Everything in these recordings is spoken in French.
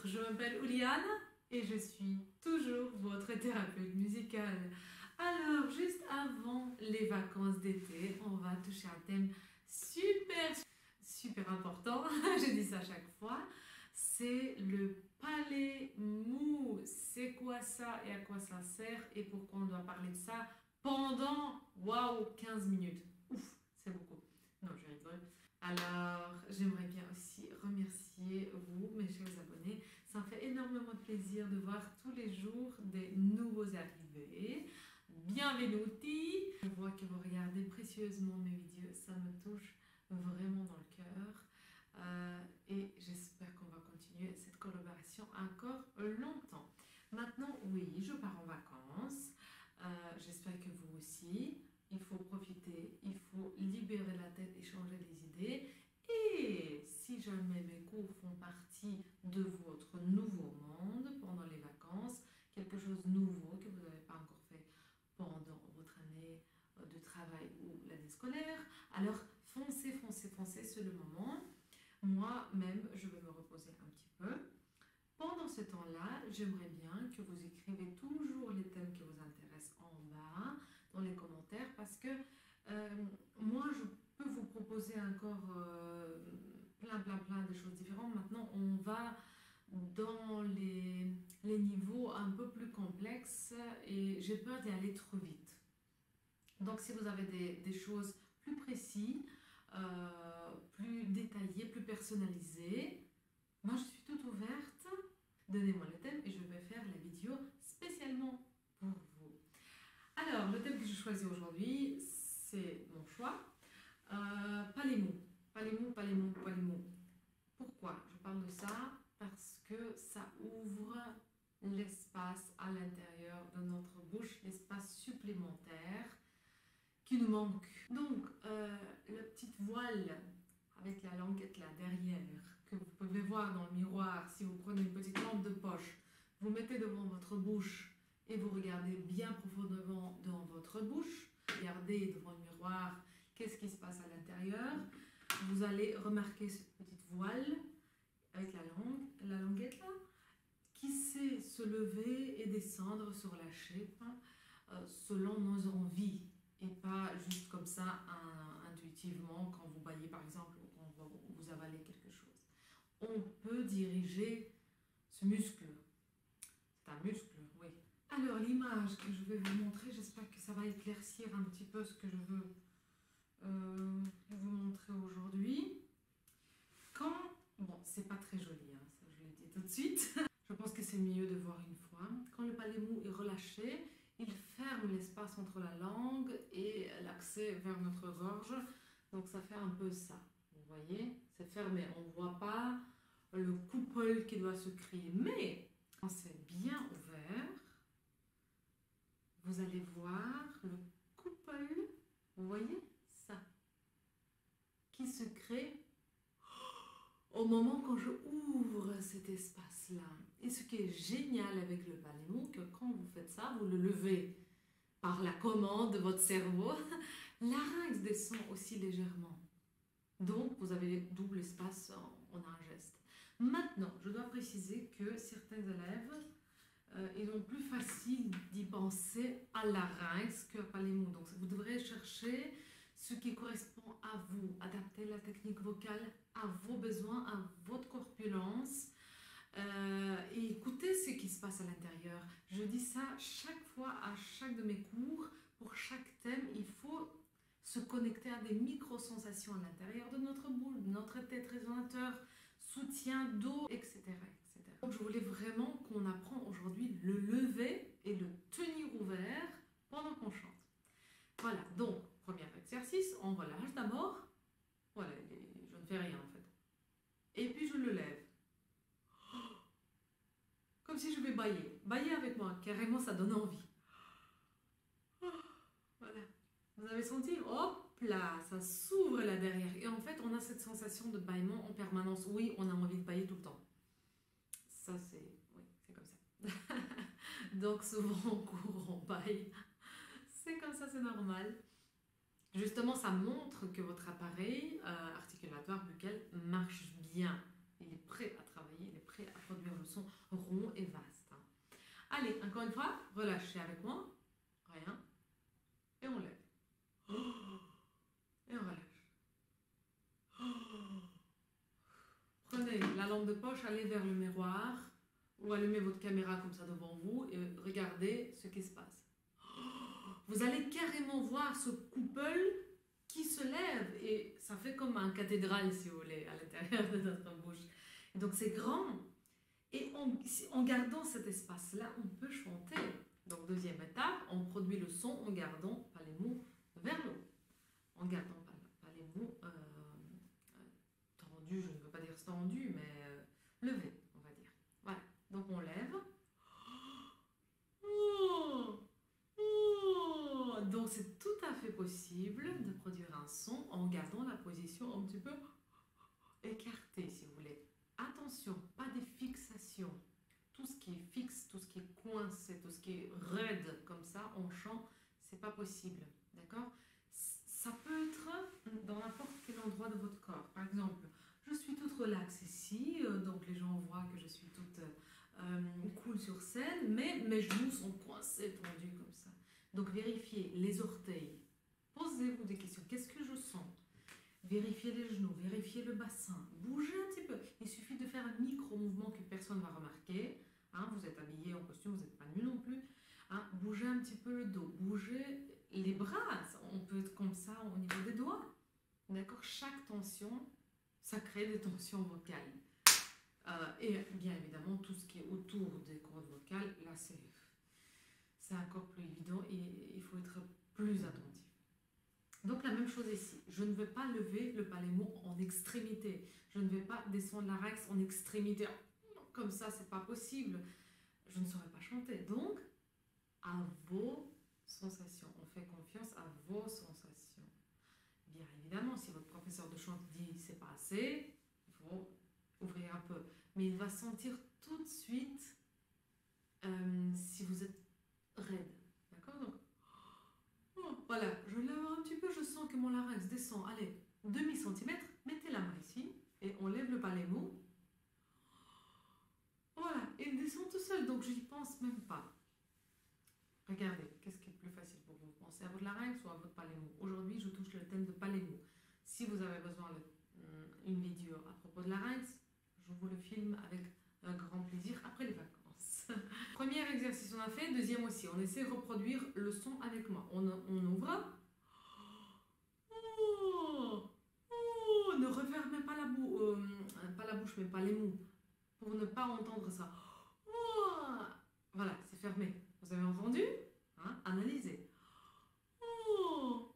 je m'appelle Ouliane et je suis toujours votre thérapeute musicale. Alors, juste avant les vacances d'été, on va toucher un thème super important, je dis ça à chaque fois, c'est le palais mou. C'est quoi ça et à quoi ça sert et pourquoi on doit parler de ça pendant, waouh, 15 minutes. Ouf, c'est beaucoup. Non, je rigole. Alors, j'aimerais bien aussi remercier vous, mes chers abonnés. Ça me fait énormément de plaisir de voir tous les jours des nouveaux arrivés. Bienvenuti! Je vois que vous regardez précieusement mes vidéos, ça me touche vraiment dans le cœur. Et j'espère qu'on va continuer cette collaboration encore longtemps. Maintenant, oui, je pars en vacances. J'espère que vous aussi. Il faut profiter, il faut libérer la tête et changer les idées. Et si jamais mes cours font partie de votre nouveau monde pendant les vacances, quelque chose de nouveau que vous n'avez pas encore fait pendant votre année de travail ou l'année scolaire, alors foncez, c'est le moment. Moi-même, je vais me reposer un petit peu. Pendant ce temps-là, j'aimerais bien que vous écrivez toujours les thèmes qui vous intéressent en bas, dans les commentaires, parce que moi, je peux vous proposer encore plein de choses différentes. Maintenant, on va dans les niveaux un peu plus complexes et j'ai peur d'y aller trop vite. Donc, si vous avez des choses plus précises, plus détaillées, plus personnalisées, moi, je suis toute ouverte. Donnez-moi le thème et je vais faire la vidéo spécialement pour vous. Alors, le thème que j'ai choisi aujourd'hui, c'est mon choix. Palais mou. Pourquoi je parle de ça? Parce que ça ouvre l'espace à l'intérieur de notre bouche, l'espace supplémentaire qui nous manque. Donc, la petite voile avec la languette là derrière, que vous pouvez voir dans le miroir si vous prenez une petite lampe de poche, vous mettez devant votre bouche et vous regardez bien profondément dans votre bouche, regardez devant le miroir qu'est-ce qui se passe à l'intérieur, vous allez remarquer cette petite voile avec la languette là, qui sait se lever et descendre sur la shape selon nos envies. Et pas juste comme ça intuitivement quand vous baillez par exemple ou quand vous avalez quelque chose. On peut diriger ce muscle. C'est un muscle, oui. Alors l'image que je vais vous montrer, j'espère que ça va éclaircir un petit peu ce que je veux vous montrer aujourd'hui. Bon, c'est pas très joli, hein, ça je le dis tout de suite. Je pense que c'est mieux de voir une fois. Quand le palais mou est relâché, il ferme l'espace entre la langue et l'accès vers notre gorge. Donc ça fait un peu ça. Vous voyez, c'est fermé. On ne voit pas le coupole qui doit se créer. Mais quand c'est bien ouvert, vous allez voir le coupole. Vous voyez ça qui se crée au moment quand je ouvre cet espace-là. Et ce qui est génial avec le palais mou, que quand vous faites ça, vous le levez par la commande de votre cerveau, la larynx descend aussi légèrement. Donc, vous avez double espace en un geste. Maintenant, je dois préciser que certains élèves, ils ont plus facile d'y penser à la larynx qu'au palais mou. Donc, vous devrez chercher ce qui correspond à vous, adapter la technique vocale à vos besoins, à votre corpulence et écoutez ce qui se passe à l'intérieur. Je dis ça chaque fois à chaque de mes cours, pour chaque thème, il faut se connecter à des micro-sensations à l'intérieur de notre boule, de notre tête, résonateur, soutien, dos, etc. Donc je voulais vraiment qu'on apprend aujourd'hui le lever et le tenir ouvert pendant qu'on chante. Voilà, donc, premier exercice, on relâche d'abord. Voilà, je ne fais rien en fait. Et puis je le lève. Comme si je vais bailler. Bailler avec moi, carrément ça donne envie. Voilà. Vous avez senti? Hop là, ça s'ouvre là derrière. Et en fait, on a cette sensation de bâillement en permanence. Oui, on a envie de bailler tout le temps. Ça, oui, c'est comme ça. Donc souvent on court, on baille. C'est comme ça, c'est normal. Justement, ça montre que votre appareil articulatoire buccal marche bien. Il est prêt à travailler, il est prêt à produire le son rond et vaste. Hein. Allez, encore une fois, relâchez avec moi. Rien. Et on lève. Et on relâche. Prenez la lampe de poche, allez vers le miroir ou allumez votre caméra comme ça devant vous et regardez ce qui se passe. Vous allez carrément voir ce couple qui se lève et ça fait comme un cathédrale si vous voulez à l'intérieur de notre bouche. Et donc c'est grand et en gardant cet espace-là, on peut chanter. Donc deuxième étape, on produit le son en gardant pas les mots vers le haut, en gardant pas les mots tendus, je ne veux pas dire tendus, mais levés, on va dire. Voilà, donc on lève. Donc c'est tout à fait possible de produire un son en gardant la position un petit peu écartée si vous voulez. Attention, pas des fixations. Tout ce qui est fixe, tout ce qui est coincé, tout ce qui est raide comme ça en chant, c'est pas possible. D'accord? Ça peut être dans n'importe quel endroit de votre corps. Par exemple, je suis toute relaxe ici, donc les gens voient que je suis toute cool sur scène, mais mes genoux sont coincés, tendus comme ça. Donc vérifiez les orteils. Posez-vous des questions. Qu'est-ce que je sens? Vérifiez les genoux, vérifiez le bassin. Bougez un petit peu. Il suffit de faire un micro-mouvement que personne ne va remarquer. Hein, vous êtes habillé en costume, vous n'êtes pas nu non plus. Hein, bougez un petit peu le dos. Bougez les bras. On peut être comme ça au niveau des doigts. D'accord? Chaque tension, ça crée des tensions vocales. Et bien évidemment, tout ce qui est autour des cordes vocales, là c'est encore plus évident et il faut être plus attentif. Donc la même chose ici, je ne vais pas lever le palémo en extrémité, je ne vais pas descendre larynx en extrémité, comme ça c'est pas possible, je ne saurais pas chanter. Donc à vos sensations, on fait confiance à vos sensations. Bien évidemment, si votre professeur de chant dit c'est pas assez, il faut ouvrir un peu, mais il va sentir tout de suite si vous êtes raide, d'accord? Donc voilà, je lève un petit peu, je sens que mon larynx descend, allez, demi-centimètre, mettez la main ici, et on lève le palémo. Voilà, et il descend tout seul, donc je n'y pense même pas. Regardez, qu'est-ce qui est plus facile pour vous? Pensez à votre larynx ou à votre palémo? Aujourd'hui, je touche le thème de palémo. Si vous avez besoin d'une vidéo à propos de larynx, je vous le filme avec un grand plaisir après les vacances. Premier exercice on a fait, deuxième aussi. On essaie de reproduire le son avec moi. On ouvre. Ne refermez pas la bouche, mais pas les mots, pour ne pas entendre ça. Voilà, c'est fermé. Vous avez entendu? Hein? Analysez.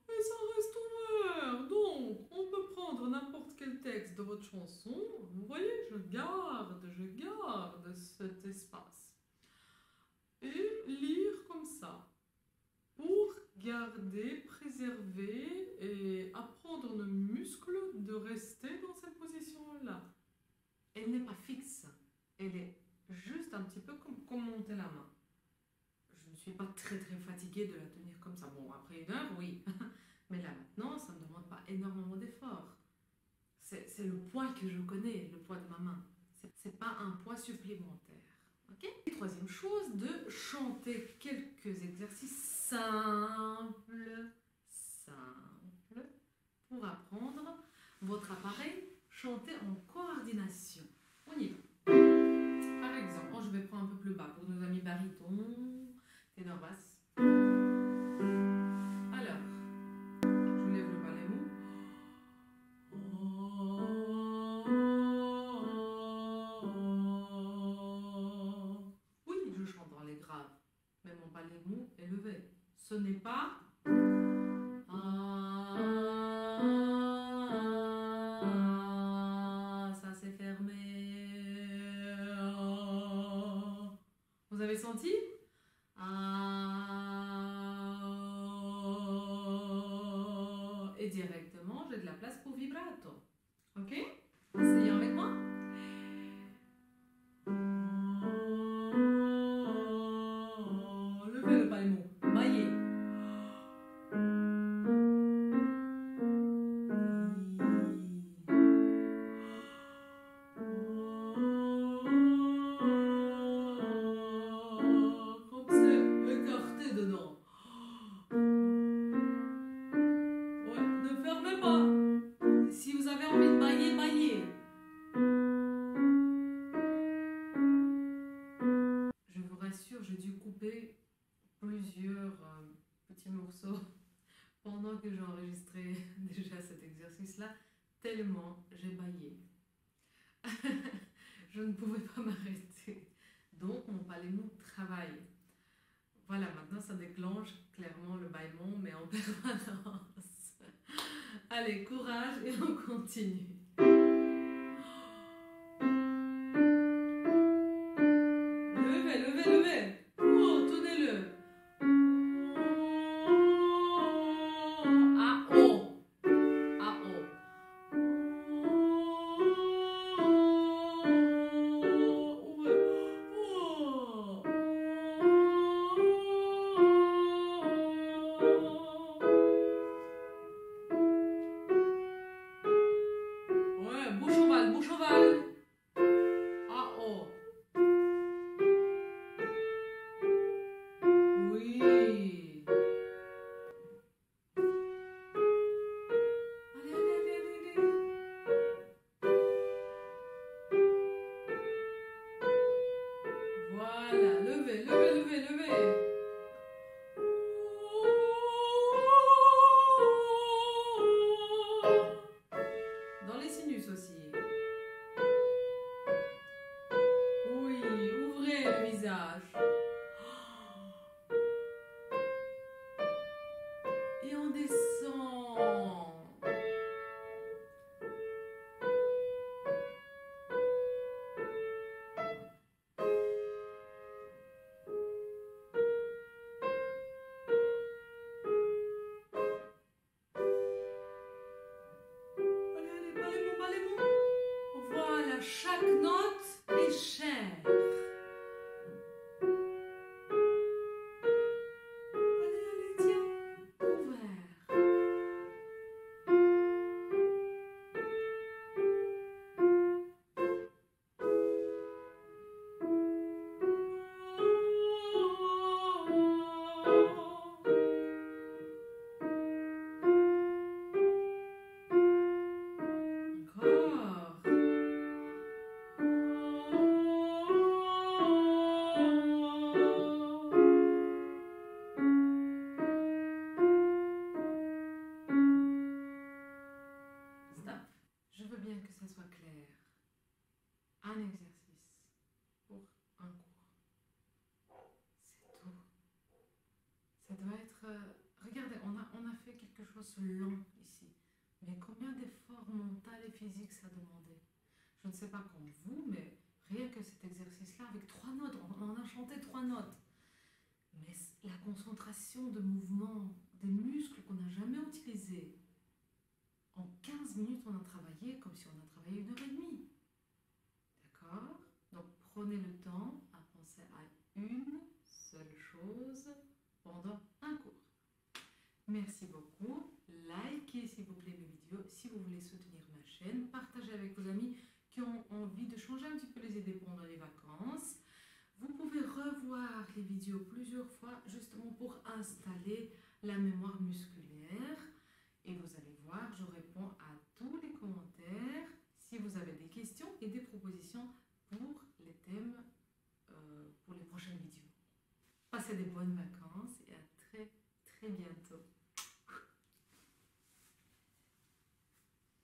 Et ça reste ouvert. Donc, on peut prendre n'importe quel texte de votre chanson. Vous voyez, je garde cet espace. Et lire comme ça. Pour garder, préserver et apprendre nos muscles de rester dans cette position-là. Elle n'est pas fixe. Elle est juste un petit peu comme monter la main. Je ne suis pas très fatiguée de la tenir comme ça. Bon, après 1 heure, oui. Mais là maintenant, ça ne me demande pas énormément d'efforts. C'est le poids que je connais, le poids de ma main. Ce n'est pas un poids supplémentaire. Okay? Et troisième chose, de chanter quelques exercices simples pour apprendre votre appareil, chanter en coordination. On y va. Par exemple, je vais prendre un peu plus bas pour nos amis barytons, ténor basse. Alors, je lève le palémo. Oui, je chante dans les graves, mais mon palémo est levé. Ce n'est pas ça s'est fermé. Vous avez senti? Et directement, j'ai de la place pour vibrato. Ok? Essayons avec moi. Levez le palémo. Maillez. pendant que j'enregistrais déjà cet exercice-là, tellement j'ai bâillé. Je ne pouvais pas m'arrêter. Donc, mon palais mou travaille. Voilà, maintenant ça déclenche clairement le bâillement, mais en permanence. Allez, courage et on continue. Levez, levez, levez. Oh, tenez-le. Ah, oh. Ah, oh. Ouais, bouche ovale, bouche ovale. Ah, oh. Oui. Allez, allez, allez, allez, allez. Voilà, levez, levez, levez, levez. Dans les sinus aussi. Oui, ouvrez le visage. Et on descend. Allez, allez, balai-moi, balai-moi. Voilà, chaque note est chère. Allez, allez, tiens, ouvert. Encore. Stop. Je veux bien que ça soit clair. Un exercice pour un cours. C'est tout. Ça doit être... regardez, on a fait quelque chose de lent ici. Mais combien d'efforts mentaux et physiques ça demandait? Je ne sais pas comme vous, mais rien que cet exercice-là, avec 3 notes, on a chanté 3 notes. Mais la concentration de mouvement des muscles qu'on n'a jamais utilisés, en 15 minutes, on a travaillé comme si on a travaillé 1h30. D'accord? Donc, prenez le temps à penser à une seule chose pendant un cours. Merci beaucoup. Likez s'il vous plaît mes vidéos si vous voulez soutenir ma chaîne. Partagez avec vos amis qui ont envie de changer un petit peu les idées pendant les vacances. Vous pouvez revoir les vidéos plusieurs fois justement pour installer la mémoire musculaire. Et vous allez voir, je réponds à tous les commentaires si vous avez des questions et des propositions pour les thèmes pour les prochaines vidéos. Passez des bonnes vacances et à très très bientôt.